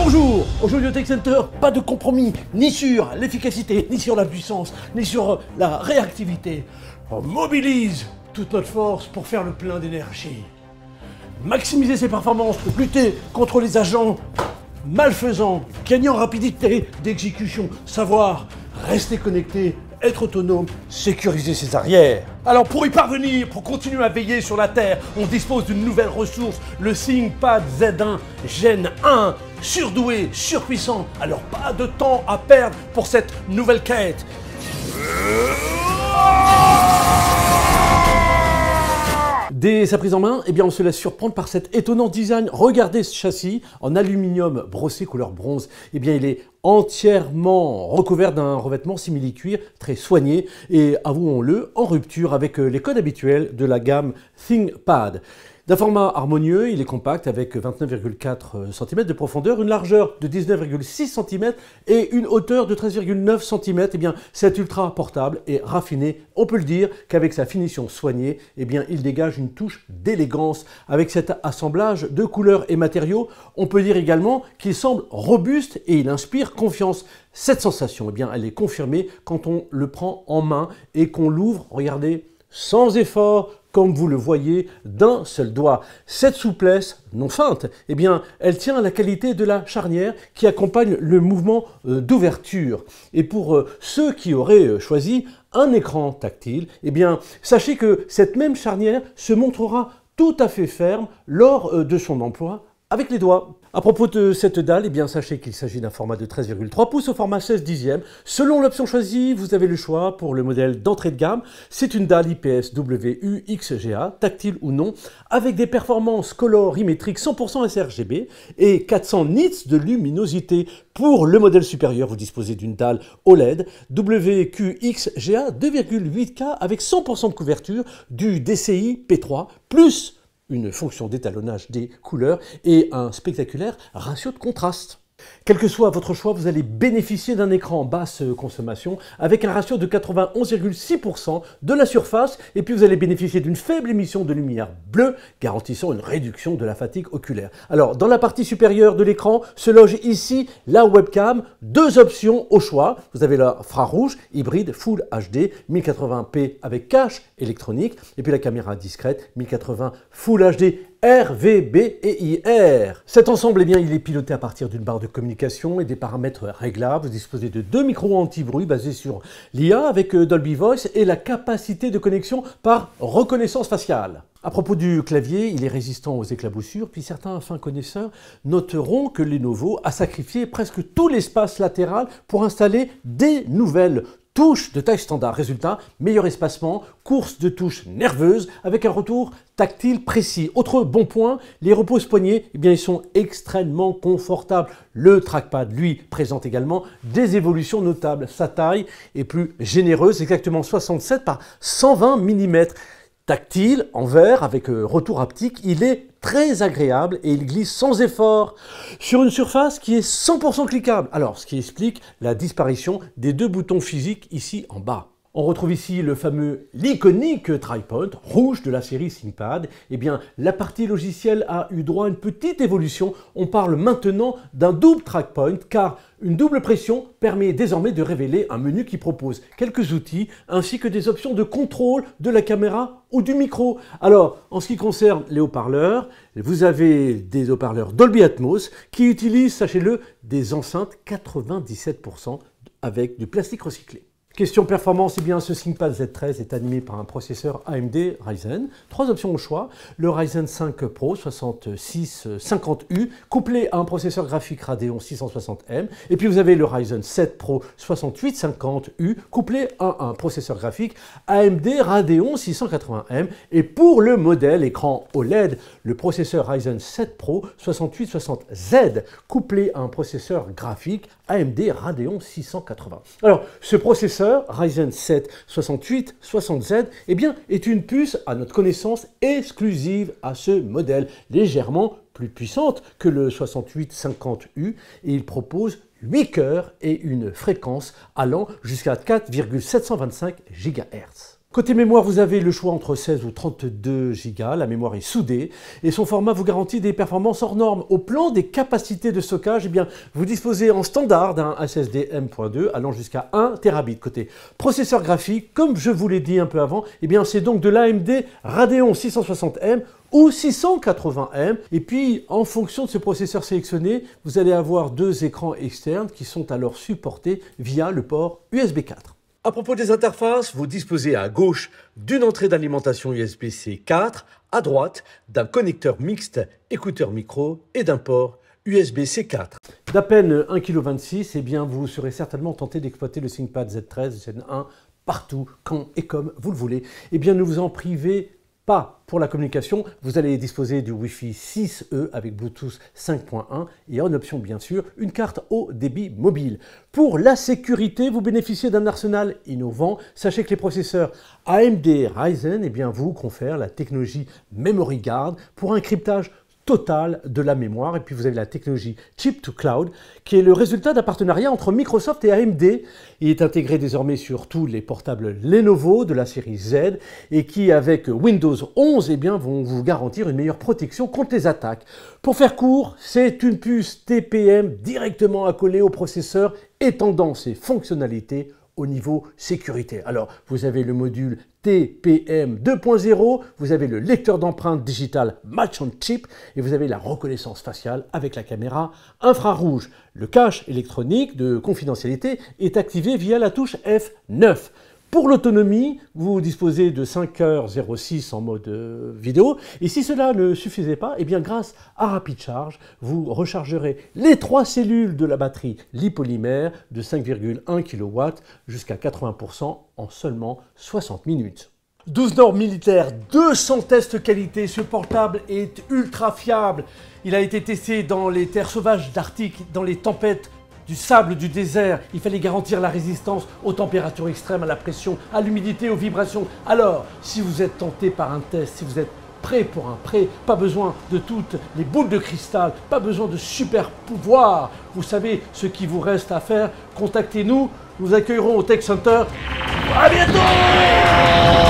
Bonjour! Aujourd'hui au Tech Center, pas de compromis, ni sur l'efficacité, ni sur la puissance, ni sur la réactivité. On mobilise toute notre force pour faire le plein d'énergie. Maximiser ses performances, lutter contre les agents malfaisants, gagner en rapidité d'exécution, savoir rester connecté, être autonome, sécuriser ses arrières. Alors pour y parvenir, pour continuer à veiller sur la Terre, on dispose d'une nouvelle ressource, le ThinkPad Z1 Gen 1, surdoué, surpuissant. Alors pas de temps à perdre pour cette nouvelle quête. Dès sa prise en main, on se laisse surprendre par cet étonnant design. Regardez ce châssis en aluminium brossé couleur bronze. Il est entièrement recouvert d'un revêtement simili-cuir très soigné et, avouons-le, en rupture avec les codes habituels de la gamme ThinkPad. D'un format harmonieux, il est compact avec 29,4 cm de profondeur, une largeur de 19,6 cm et une hauteur de 13,9 cm. C'est ultra portable et raffiné. On peut le dire qu'avec sa finition soignée, il dégage une touche d'élégance. Avec cet assemblage de couleurs et matériaux, on peut dire également qu'il semble robuste et il inspire confiance. Cette sensation, elle est confirmée quand on le prend en main et qu'on l'ouvre, regardez, sans effort, comme vous le voyez, d'un seul doigt. Cette souplesse non feinte, elle tient à la qualité de la charnière qui accompagne le mouvement d'ouverture. Et pour ceux qui auraient choisi un écran tactile, sachez que cette même charnière se montrera tout à fait ferme lors de son emploi avec les doigts. À propos de cette dalle, sachez qu'il s'agit d'un format de 13,3 pouces au format 16 dixième. Selon l'option choisie, vous avez le choix pour le modèle d'entrée de gamme. C'est une dalle IPS WUXGA, tactile ou non, avec des performances colorimétriques 100% sRGB et 400 nits de luminosité. Pour le modèle supérieur, vous disposez d'une dalle OLED WQXGA 2,8K avec 100% de couverture, du DCI P3+, plus une fonction d'étalonnage des couleurs et un spectaculaire ratio de contraste. Quel que soit votre choix, vous allez bénéficier d'un écran basse consommation avec un ratio de 91,6% de la surface et puis vous allez bénéficier d'une faible émission de lumière bleue garantissant une réduction de la fatigue oculaire. Alors dans la partie supérieure de l'écran se loge ici la webcam, deux options au choix. Vous avez l'infrarouge hybride Full HD 1080p avec cache électronique et puis la caméra discrète 1080 Full HD RVB et IR. Cet ensemble, il est piloté à partir d'une barre de communication et des paramètres réglables. Vous disposez de deux micros anti-bruit basés sur l'IA avec Dolby Voice et la capacité de connexion par reconnaissance faciale. À propos du clavier, il est résistant aux éclaboussures, puis certains fins connaisseurs noteront que Lenovo a sacrifié presque tout l'espace latéral pour installer des nouvelles touches de taille standard. Résultat, meilleur espacement, course de touches nerveuse avec un retour tactile précis. Autre bon point, les repose-poignets, ils sont extrêmement confortables. Le trackpad, lui, présente également des évolutions notables. Sa taille est plus généreuse, exactement 67 par 120 mm. Tactile, en verre, avec retour haptique, il est très agréable et il glisse sans effort sur une surface qui est 100% cliquable. Alors, ce qui explique la disparition des deux boutons physiques ici en bas. On retrouve ici l'iconique TriPoint rouge de la série ThinkPad. La partie logicielle a eu droit à une petite évolution. On parle maintenant d'un double TriPoint car une double pression permet désormais de révéler un menu qui propose quelques outils ainsi que des options de contrôle de la caméra ou du micro. Alors, en ce qui concerne les haut-parleurs, vous avez des haut-parleurs Dolby Atmos qui utilisent, sachez-le, des enceintes 97% avec du plastique recyclé. Question performance, ce ThinkPad Z13 est animé par un processeur AMD Ryzen. Trois options au choix, le Ryzen 5 Pro 6650U couplé à un processeur graphique Radeon 660M et puis vous avez le Ryzen 7 Pro 6850U couplé à un processeur graphique AMD Radeon 680M et pour le modèle écran OLED, le processeur Ryzen 7 Pro 6860Z couplé à un processeur graphique AMD Radeon 680. Alors, ce processeur Ryzen 7 6860Z est une puce à notre connaissance exclusive à ce modèle, légèrement plus puissante que le 6850U et il propose 8 cœurs et une fréquence allant jusqu'à 4,725 GHz. Côté mémoire, vous avez le choix entre 16 ou 32 Go. La mémoire est soudée et son format vous garantit des performances hors normes. Au plan des capacités de stockage, eh bien, vous disposez en standard d'un SSD M.2 allant jusqu'à 1 Tb. Côté processeur graphique, comme je vous l'ai dit un peu avant, eh bien, c'est donc de l'AMD Radeon 660M ou 680M. Et puis, en fonction de ce processeur sélectionné, vous allez avoir deux écrans externes qui sont alors supportés via le port USB 4. À propos des interfaces, vous disposez à gauche d'une entrée d'alimentation USB-C 4, à droite d'un connecteur mixte écouteur micro et d'un port USB-C 4. D'à peine 1,26 kg, eh bien vous serez certainement tenté d'exploiter le ThinkPad Z13 Gen 1 partout, quand et comme vous le voulez. Eh bien ne vous en privez pas. Pour la communication, vous allez disposer du Wi-Fi 6E avec Bluetooth 5.1 et en option bien sûr une carte haut débit mobile. Pour la sécurité, vous bénéficiez d'un arsenal innovant. Sachez que les processeurs AMD Ryzen eh bien, vous confèrent la technologie Memory Guard pour un cryptage total de la mémoire. Et puis vous avez la technologie Chip to Cloud qui est le résultat d'un partenariat entre Microsoft et AMD. Il est intégré désormais sur tous les portables Lenovo de la série Z et qui avec Windows 11 eh bien, vont vous garantir une meilleure protection contre les attaques. Pour faire court, c'est une puce TPM directement accolée au processeur étendant ses fonctionnalités au niveau sécurité. Alors, vous avez le module TPM 2.0, vous avez le lecteur d'empreintes digitales Match on Chip et vous avez la reconnaissance faciale avec la caméra infrarouge. Le cache électronique de confidentialité est activé via la touche F9. Pour l'autonomie, vous disposez de 5h06 en mode vidéo. Et si cela ne suffisait pas, eh bien grâce à Rapid Charge, vous rechargerez les 3 cellules de la batterie lipolymère de 5,1 kW jusqu'à 80% en seulement 60 minutes. 12 normes militaires, 200 tests qualité, ce portable est ultra fiable. Il a été testé dans les terres sauvages d'Arctique, dans les tempêtes du sable du désert. Il fallait garantir la résistance aux températures extrêmes, à la pression, à l'humidité, aux vibrations. Alors, si vous êtes tenté par un test, si vous êtes prêt pour un prêt, pas besoin de toutes les boules de cristal, pas besoin de super pouvoirs. Vous savez ce qu'il vous reste à faire. Contactez-nous, nous accueillerons au Tech Center. À bientôt!